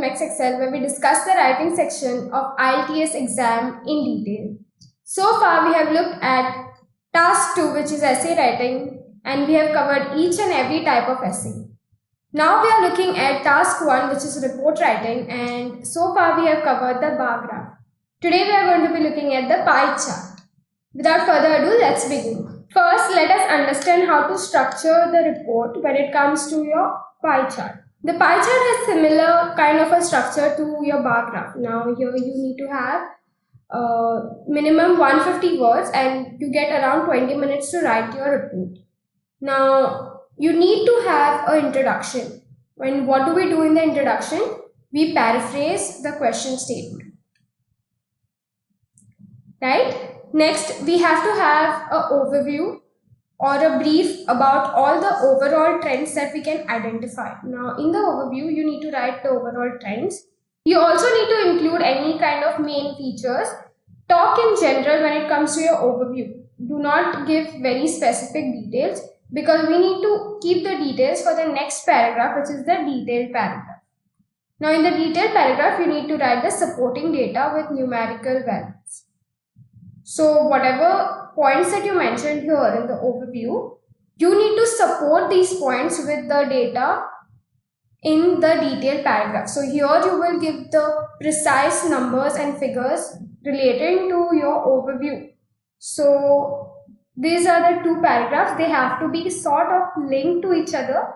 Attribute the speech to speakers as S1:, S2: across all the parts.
S1: Maxxcell, where we discuss the writing section of IELTS exam in detail. So far we have looked at task 2, which is essay writing, and we have covered each and every type of essay. Now we are looking at task 1, which is report writing, and so far we have covered the bar graph. Today we are going to be looking at the pie chart. Without further ado, let's begin. First, let us understand how to structure the report when it comes to your pie chart. The pie chart has similar kind of a structure to your bar graph. Now here you need to have minimum 150 words and you get around 20 minutes to write your report. Now you need to have an introduction. What do we do in the introduction? We paraphrase the question statement. Right? Next, we have to have an overview or a brief about all the overall trends that we can identify. Now, in the overview, you need to write the overall trends. You also need to include any kind of main features. Talk in general when it comes to your overview. Do not give very specific details because we need to keep the details for the next paragraph, which is the detailed paragraph. Now, in the detailed paragraph, you need to write the supporting data with numerical values. So, whatever points that you mentioned here in the overview, you need to support these points with the data in the detailed paragraph. So, here you will give the precise numbers and figures relating to your overview. So, these are the two paragraphs. They have to be sort of linked to each other.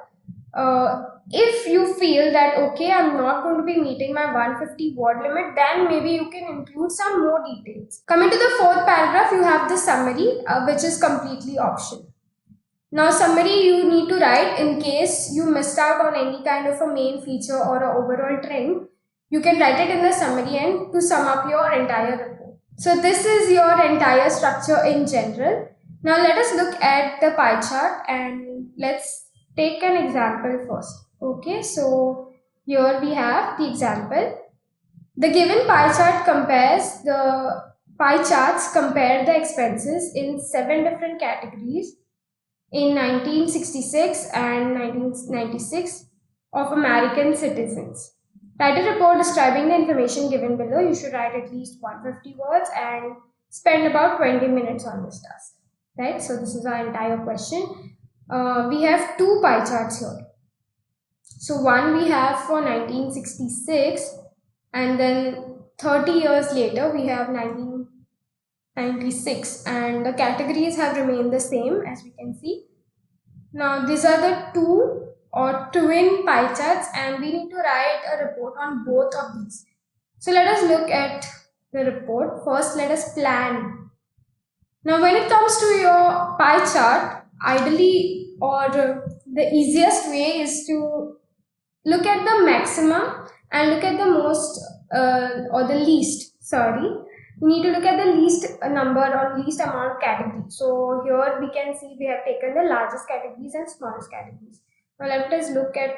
S1: If you feel that, okay, I'm not going to be meeting my 150 word limit, then maybe you can include some more details. Coming to the fourth paragraph, you have the summary, which is completely optional. Now, summary you need to write in case you missed out on any kind of a main feature or an overall trend. You can write it in the summary and to sum up your entire report. So, this is your entire structure in general. Now, let us look at the pie chart and let's take an example first. Okay, so here we have the example. The given pie chart compares the pie charts compare the expenses in 7 different categories in 1966 and 1996 of American citizens. Write a report describing the information given below. You should write at least 150 words and spend about 20 minutes on this task. Right, so this is our entire question. We have two pie charts here. So one we have for 1966 and then 30 years later we have 1996 and the categories have remained the same as we can see. Now these are the two or twin pie charts and we need to write a report on both of these. So let us look at the report. First let us plan. Now when it comes to your pie chart, ideally or the easiest way is to look at the maximum and look at the most or the least, you need to look at the least number or least amount of categories. So here we can see we have taken the largest categories and smallest categories. Now let us look at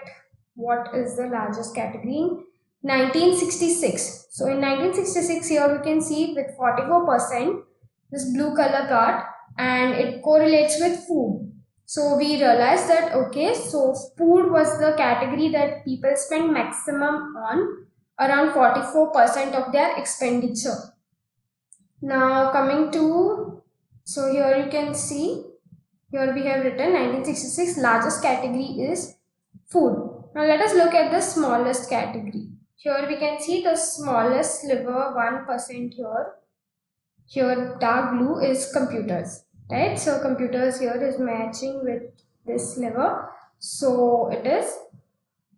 S1: what is the largest category. 1966. So in 1966 here we can see with 44% this blue color part and it correlates with food. So we realized that okay, so food was the category that people spend maximum on, around 44% of their expenditure. Now coming to, so here you can see, here we have written 1966 largest category is food. Now let us look at the smallest category. Here we can see the smallest sliver, 1% here. Here dark blue is computers. Right, so computers here is matching with this sliver, so it is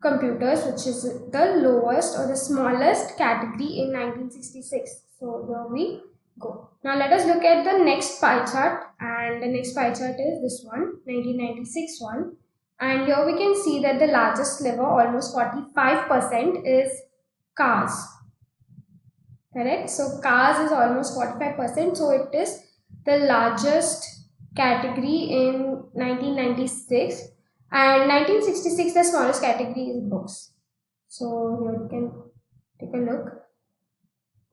S1: computers, which is the lowest or the smallest category in 1966. So here we go. Now let us look at the next pie chart, and the next pie chart is this one, 1996 one, and here we can see that the largest sliver, almost 45%, is cars. Correct, so cars is almost 45%, so it is the largest category in 1996, and 1966 the smallest category is books. So here you can take a look.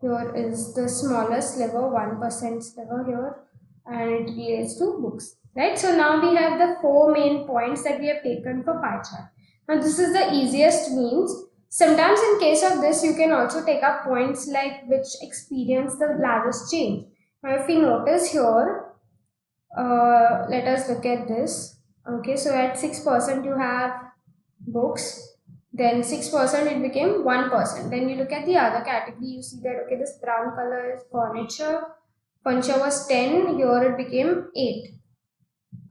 S1: Here is the smallest sliver, 1% sliver here, and it relates to books. Right, so now we have the 4 main points that we have taken for pie chart. Now this is the easiest means Sometimes in case of this, you can also take up points like which experience the largest change. Now if we notice here, let us look at this. Okay, so at 6% you have books, then 6% it became 1%. Then you look at the other category, you see that okay, this brown color is furniture. Furniture was 10, here it became 8.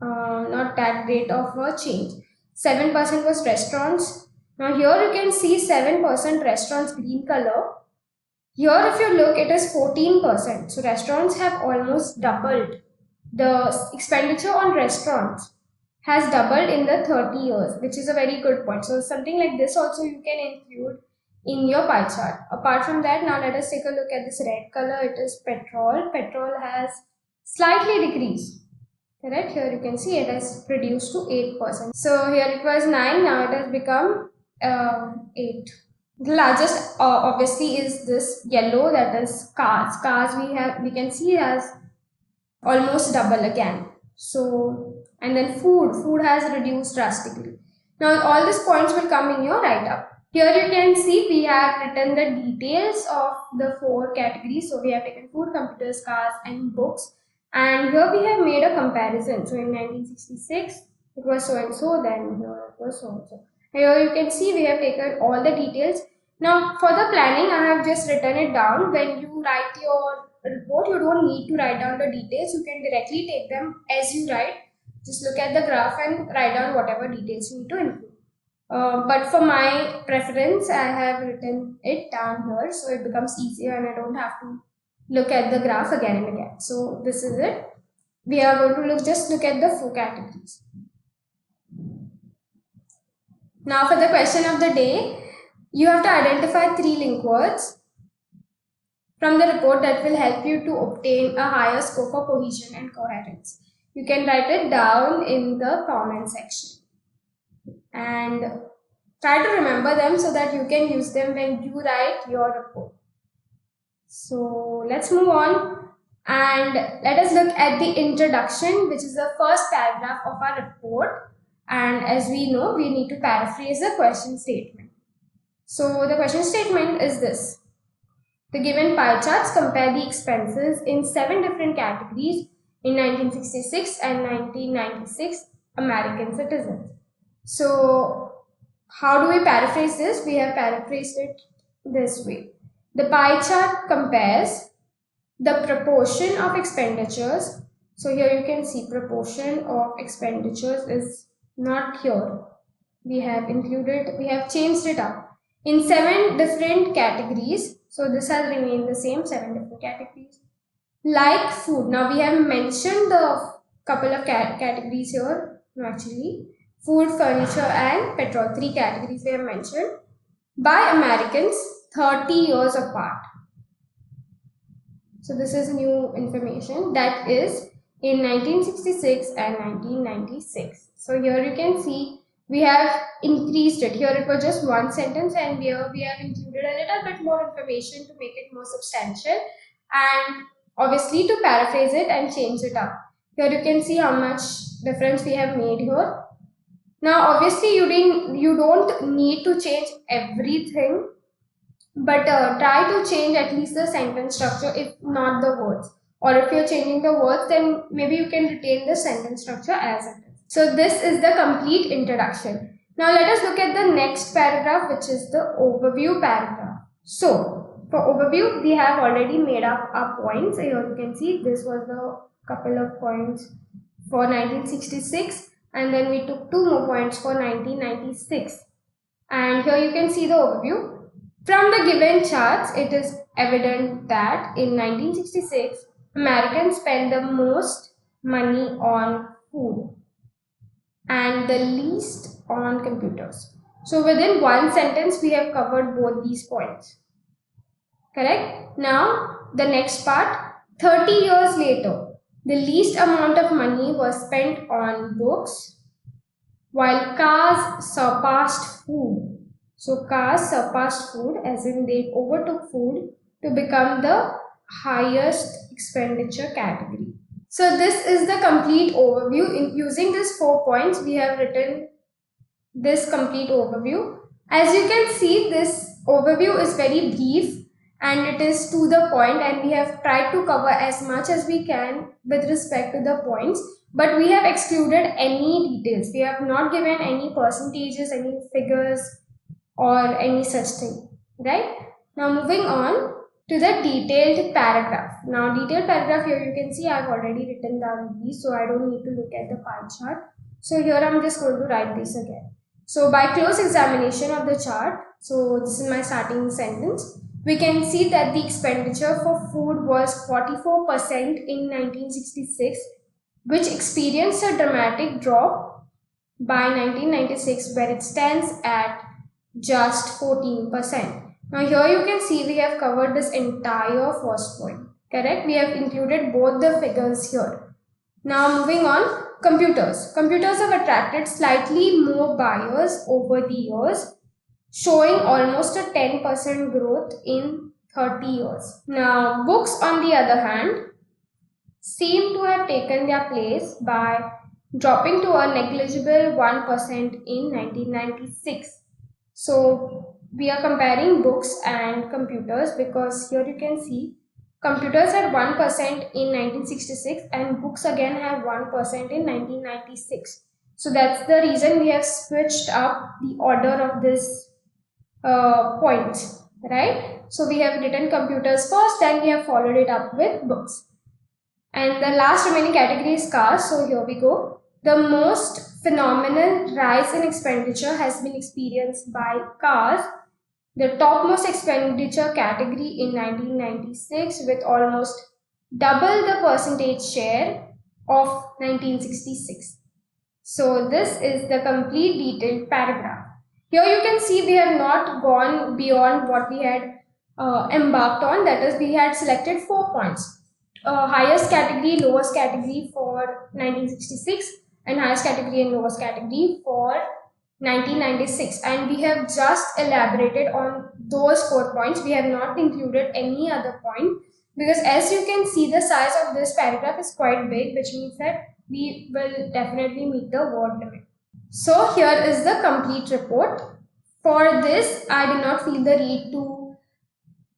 S1: Not that great of a change. 7% was restaurants. Now here you can see 7% restaurants green color. Here if you look, it is 14%. So restaurants have almost doubled. The expenditure on restaurants has doubled in the 30 years, which is a very good point. So something like this also you can include in your pie chart. Apart from that, now let us take a look at this red color. It is petrol. Petrol has slightly decreased. Correct? Here you can see it has reduced to 8%. So here it was 9, now it has become 8. The largest obviously is this yellow, that is cars. Cars we can see has almost double again. So, and then food has reduced drastically. Now all these points will come in your write-up. Here you can see we have written the details of the 4 categories. So we have taken food, computers, cars and books. And here we have made a comparison. So in 1966 it was so and so, then here it was so and so. Here you can see we have taken all the details. Now for the planning, I have just written it down. When you write your report, you don't need to write down the details. You can directly take them as you write. Just look at the graph and write down whatever details you need to include. But for my preference, I have written it down here, so it becomes easier and I don't have to look at the graph again and again. So this is it. We are going to just look at the 4 categories. Now for the question of the day, you have to identify 3 link words from the report that will help you to obtain a higher score for cohesion and coherence. You can write it down in the comment section and try to remember them so that you can use them when you write your report. So let's move on and let us look at the introduction, which is the first paragraph of our report. And as we know, we need to paraphrase the question statement. So the question statement is this. The given pie charts compare the expenses in 7 different categories in 1966 and 1996 American citizens. So how do we paraphrase this? We have paraphrased it this way. The pie chart compares the proportion of expenditures. So here you can see proportion of expenditures is not here. We have changed it up in 7 different categories. So this has remained the same, 7 different categories. Like food. Now we have mentioned the couple of categories here. No, actually, food, furniture and petrol. 3 categories we have mentioned by Americans 30 years apart. So this is new information, that is in 1966 and 1996. So here you can see we have increased it. Here it was just 1 sentence and here we have included a little bit more information to make it more substantial and obviously to paraphrase it and change it up. Here you can see how much difference we have made here. Now obviously you don't need to change everything, but try to change at least the sentence structure, if not the words. Or if you're changing the words, then maybe you can retain the sentence structure as it is. So this is the complete introduction. Now let us look at the next paragraph, which is the overview paragraph. So for overview, we have already made up our points. Here you can see this was the couple of points for 1966 and then we took 2 more points for 1996. And here you can see the overview. From the given charts, it is evident that in 1966, Americans spend the most money on food and the least on computers. So within 1 sentence, we have covered both these points. Correct? Now, the next part, 30 years later, the least amount of money was spent on books, while cars surpassed food. So cars surpassed food, as in they overtook food to become the highest expenditure category. So this is the complete overview. In using these 4 points, we have written this complete overview. As you can see, this overview is very brief and it is to the point, and we have tried to cover as much as we can with respect to the points, but we have excluded any details. We have not given any percentages, any figures or any such thing, right? Now moving on to the detailed paragraph. Now detailed paragraph, here you can see I have already written down these, so I don't need to look at the pie chart. So here I'm just going to write this again. So by close examination of the chart, so this is my starting sentence, we can see that the expenditure for food was 44% in 1966, which experienced a dramatic drop by 1996, where it stands at just 14%. Now here you can see we have covered this entire first point, correct? We have included both the figures here. Now moving on, computers. Computers have attracted slightly more buyers over the years, showing almost a 10% growth in 30 years. Now books, on the other hand, seem to have taken their place by dropping to a negligible 1% in 1996. So we are comparing books and computers because here you can see computers had 1% in 1966 and books again have 1% in 1996. So that's the reason we have switched up the order of this points, right? So we have written computers first, then we have followed it up with books. And the last remaining category is cars. So here we go. The most phenomenal rise in expenditure has been experienced by cars, the topmost expenditure category in 1996, with almost double the percentage share of 1966. So this is the complete detailed paragraph. Here you can see we have not gone beyond what we had embarked on, that is we had selected 4 points. Highest category, lowest category for 1966 and highest category and lowest category for 1996, and we have just elaborated on those 4 points. We have not included any other point because as you can see the size of this paragraph is quite big, which means that we will definitely meet the word limit. So here is the complete report. For this I did not feel the need to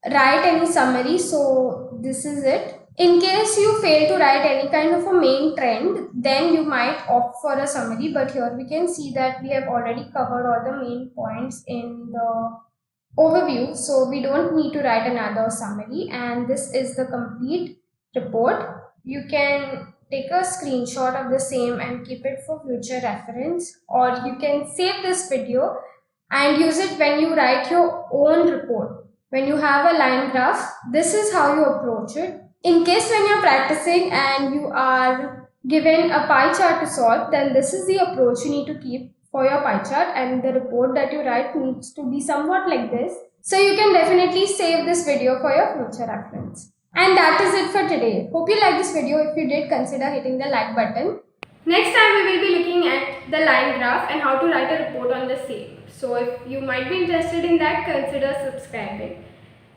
S1: write any summary, so this is it. In case you fail to write any kind of a main trend, then you might opt for a summary, but here we can see that we have already covered all the main points in the overview, so we don't need to write another summary, and this is the complete report. You can take a screenshot of the same and keep it for future reference, or you can save this video and use it when you write your own report. When you have a line graph, this is how you approach it. In case when you're practicing and you are given a pie chart to solve, then this is the approach you need to keep for your pie chart, and the report that you write needs to be somewhat like this. So you can definitely save this video for your future reference. And that is it for today. Hope you liked this video. If you did, consider hitting the like button. Next time we will be looking at the line graph and how to write a report on the same. So if you might be interested in that, consider subscribing.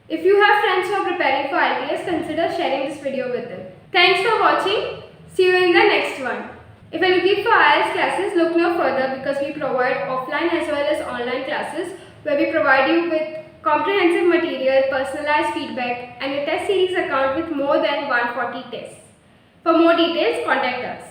S1: If you have friends who are preparing for IELTS, consider sharing this video with them. Thanks for watching. See you in the next one. If you're looking for IELTS classes, look no further because we provide offline as well as online classes where we provide you with comprehensive material, personalized feedback and a test series account with more than 140 tests. For more details, contact us.